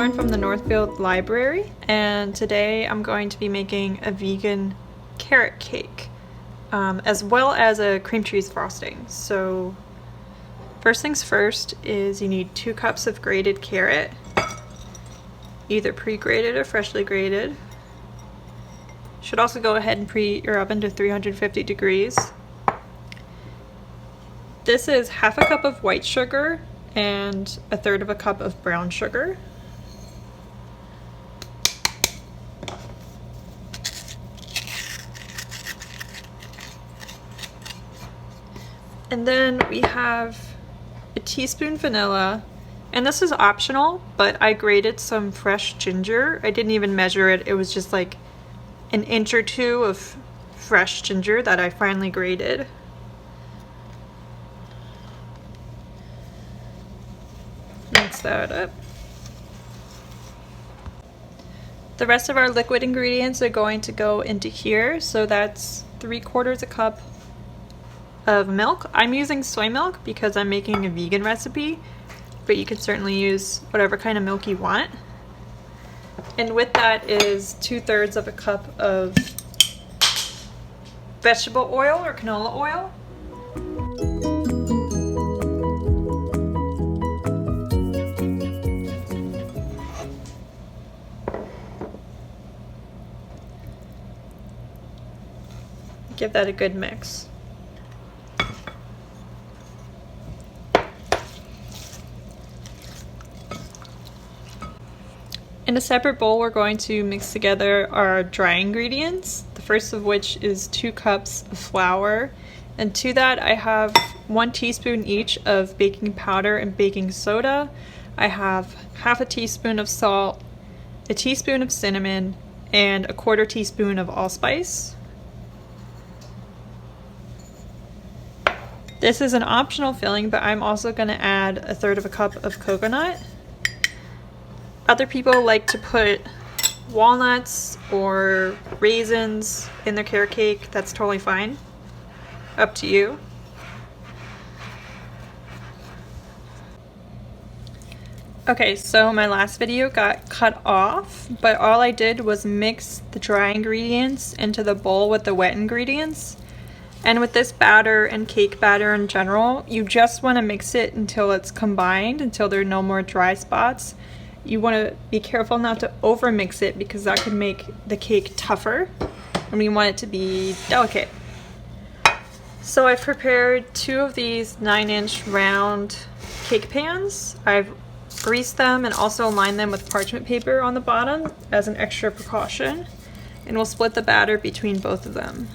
Lauren from the Northfield Library, and today I'm going to be making a vegan carrot cake, as well as a cream cheese frosting. So first things first is you need 2 cups of grated carrot, either pre-grated or freshly grated. Should also go ahead and preheat your oven to 350 degrees. This is half a cup of white sugar and 1/3 of a cup of brown sugar. And then we have a teaspoon vanilla, and this is optional, but I grated some fresh ginger. I didn't even measure it, it was just like an inch or 2 of fresh ginger that I finally grated. Mix that up. The rest of our liquid ingredients are going to go into here, so that's 3/4 cup of milk. I'm using soy milk because I'm making a vegan recipe, but you can certainly use whatever kind of milk you want. And with that is 2/3 of a cup of vegetable oil or canola oil. Give that a good mix. In a separate bowl, we're going to mix together our dry ingredients, the first of which is 2 cups of flour, and to that I have 1 teaspoon each of baking powder and baking soda. I have half a teaspoon of salt, a teaspoon of cinnamon, and 1/4 teaspoon of allspice. This is an optional filling, but I'm also going to add 1/3 of a cup of coconut. Other people like to put walnuts or raisins in their carrot cake. That's totally fine. Up to you. Okay, so my last video got cut off, but all I did was mix the dry ingredients into the bowl with the wet ingredients. And with this batter and cake batter in general, you just want to mix it until it's combined, until there are no more dry spots. You want to be careful not to over mix it because that could make the cake tougher, and we want it to be delicate. So I've prepared 2 of these 9-inch round cake pans. I've greased them and also lined them with parchment paper on the bottom as an extra precaution, and we'll split the batter between both of them.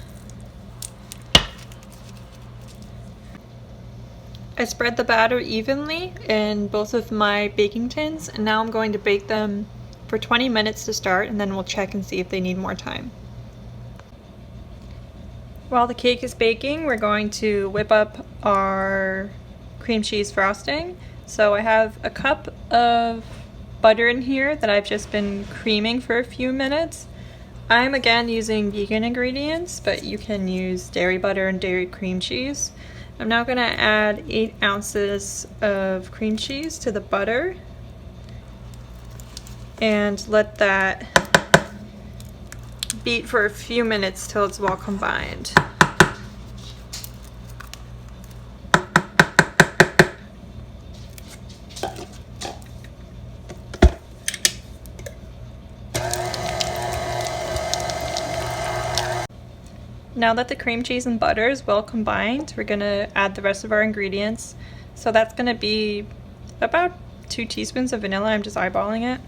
I spread the batter evenly in both of my baking tins, and now I'm going to bake them for 20 minutes to start, and then we'll check and see if they need more time. While the cake is baking, we're going to whip up our cream cheese frosting. So I have a cup of butter in here that I've just been creaming for a few minutes. I'm again using vegan ingredients, but you can use dairy butter and dairy cream cheese. I'm now going to add 8 ounces of cream cheese to the butter and let that beat for a few minutes till it's well combined. Now that the cream cheese and butter is well combined, we're going to add the rest of our ingredients. So that's going to be about 2 teaspoons of vanilla. I'm just eyeballing it.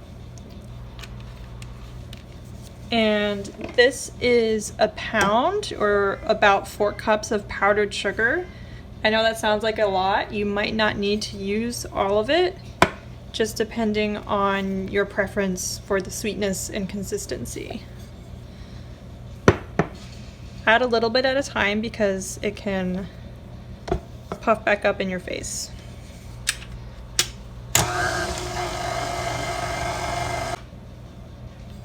And this is a pound, or about 4 cups of powdered sugar. I know that sounds like a lot. You might not need to use all of it, just depending on your preference for the sweetness and consistency. Add a little bit at a time because it can puff back up in your face.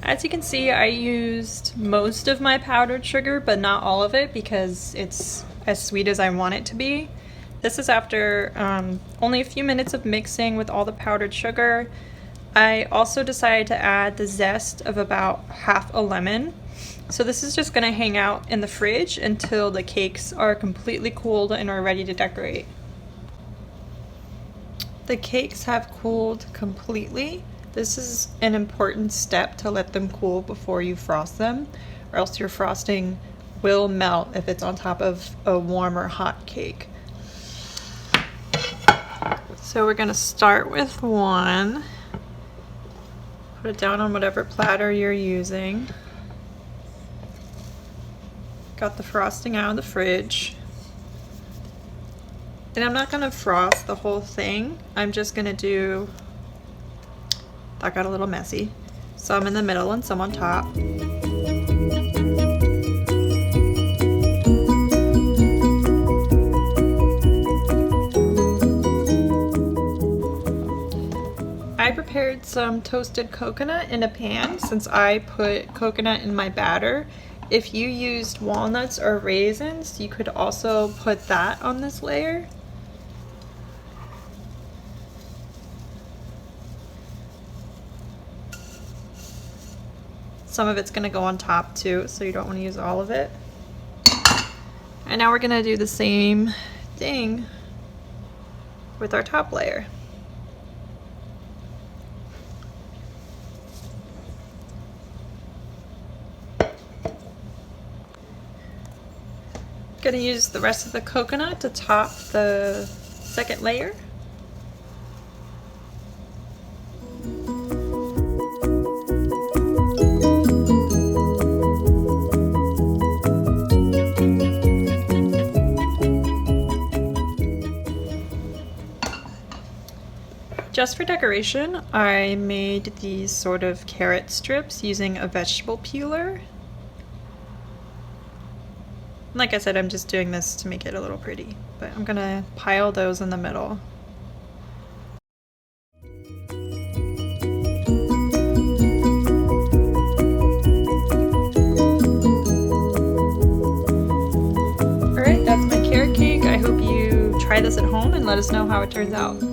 As you can see, I used most of my powdered sugar, but not all of it because it's as sweet as I want it to be. This is after only a few minutes of mixing with all the powdered sugar. I also decided to add the zest of about half a lemon. So this is just gonna hang out in the fridge until the cakes are completely cooled and are ready to decorate. The cakes have cooled completely. This is an important step to let them cool before you frost them, or else your frosting will melt if it's on top of a warm or hot cake. So we're gonna start with one. Put it down on whatever platter you're using. Got the frosting out of the fridge. And I'm not gonna frost the whole thing. I'm just gonna do, that got a little messy. Some in the middle and some on top. I prepared some toasted coconut in a pan since I put coconut in my batter. If you used walnuts or raisins, you could also put that on this layer. Some of it's gonna go on top too, so you don't wanna use all of it. And now we're gonna do the same thing with our top layer. Gonna use the rest of the coconut to top the second layer. Just for decoration, I made these sort of carrot strips using a vegetable peeler. Like I said, I'm just doing this to make it a little pretty, but I'm gonna pile those in the middle. Alright, that's my carrot cake. I hope you try this at home and let us know how it turns out.